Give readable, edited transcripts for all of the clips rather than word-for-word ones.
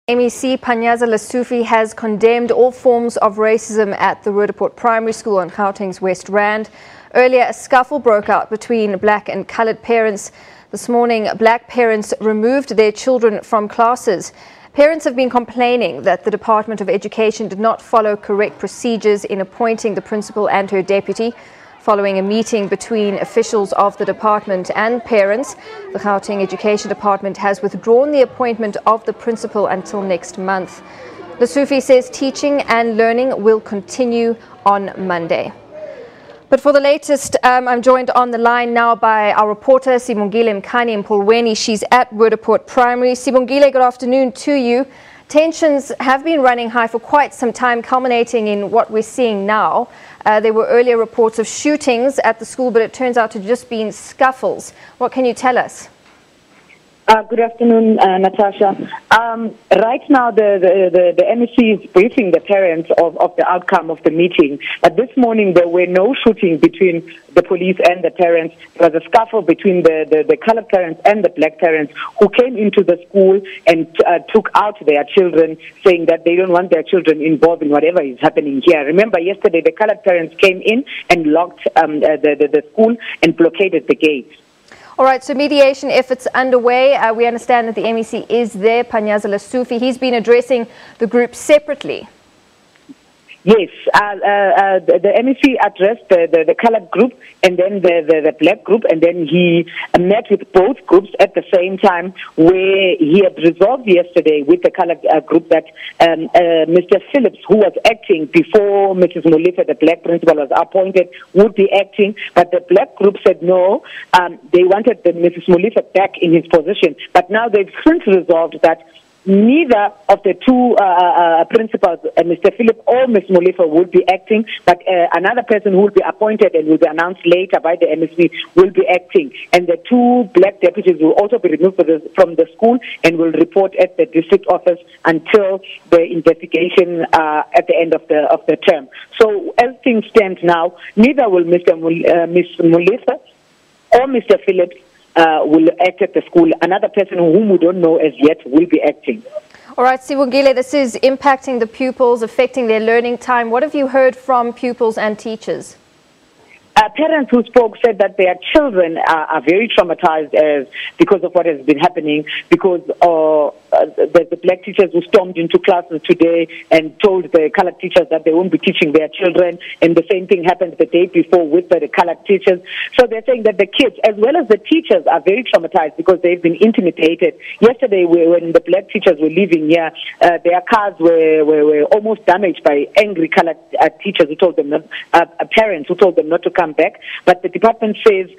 MEC Panyaza Lesufi has condemned all forms of racism at the Roodepoort Primary School on Gauteng's West Rand. Earlier, a scuffle broke out between black and coloured parents. This morning, black parents removed their children from classes. Parents have been complaining that the Department of Education did not follow correct procedures in appointing the principal and her deputy. Following a meeting between officials of the department and parents, the Gauteng Education Department has withdrawn the appointment of the principal until next month. Lesufi says teaching and learning will continue on Monday. But for the latest, I'm joined on the line now by our reporter, Sibongile Mpulweni. She's at Roodepoort Primary. Sibongile, good afternoon to you. Tensions have been running high for quite some time, culminating in what we're seeing now. There were earlier reports of shootings at the school, but it turns out to just been scuffles. What can you tell us? Good afternoon, Natasha. Right now, the MEC is briefing the parents of the outcome of the meeting. But this morning, there were no shootings between the police and the parents. There was a scuffle between the colored parents and the black parents who came into the school and took out their children, saying that they don't want their children involved in whatever is happening here. Remember, yesterday, the colored parents came in and locked the school and blockaded the gates. All right, so mediation efforts underway. We understand that the MEC is there, Panyaza Lesufi. He's been addressing the group separately. Yes, the MEC addressed the colored group and then the black group, and then he met with both groups at the same time, where he had resolved yesterday with the colored group that Mr. Phillips, who was acting before Mrs. Molefe, the black principal, was appointed, would be acting, but the black group said no. They wanted Mrs. Molefe back in his position, but now they've since resolved that neither of the two principals, Mr. Philip or Ms. Molefe, will be acting, but another person who will be appointed and will be announced later by the MEC will be acting. And the two black deputies will also be removed from the school and will report at the district office until the investigation at the end of the term. So as things stand now, neither will Ms. Molefe or Mr. Phillips will act at the school. Another person whom we don't know as yet will be acting. All right, Sibongile, this is impacting the pupils, affecting their learning time. What have you heard from pupils and teachers? Parents who spoke said that their children are very traumatized because of what has been happening, because the black teachers who stormed into classes today and told the colored teachers that they won't be teaching their children, and the same thing happened the day before with the colored teachers. So they're saying that the kids, as well as the teachers, are very traumatized because they've been intimidated. Yesterday, when the black teachers were leaving here, their cars were almost damaged by angry colored teachers who told them parents who told them not to come back. But the department says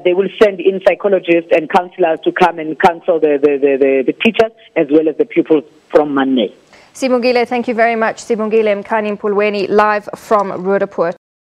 they will send in psychologists and counselors to come and counsel the teachers as well as the pupils from Monday. Sibongile, thank you very much. Sibongile Mpulweni, live from Roodepoort.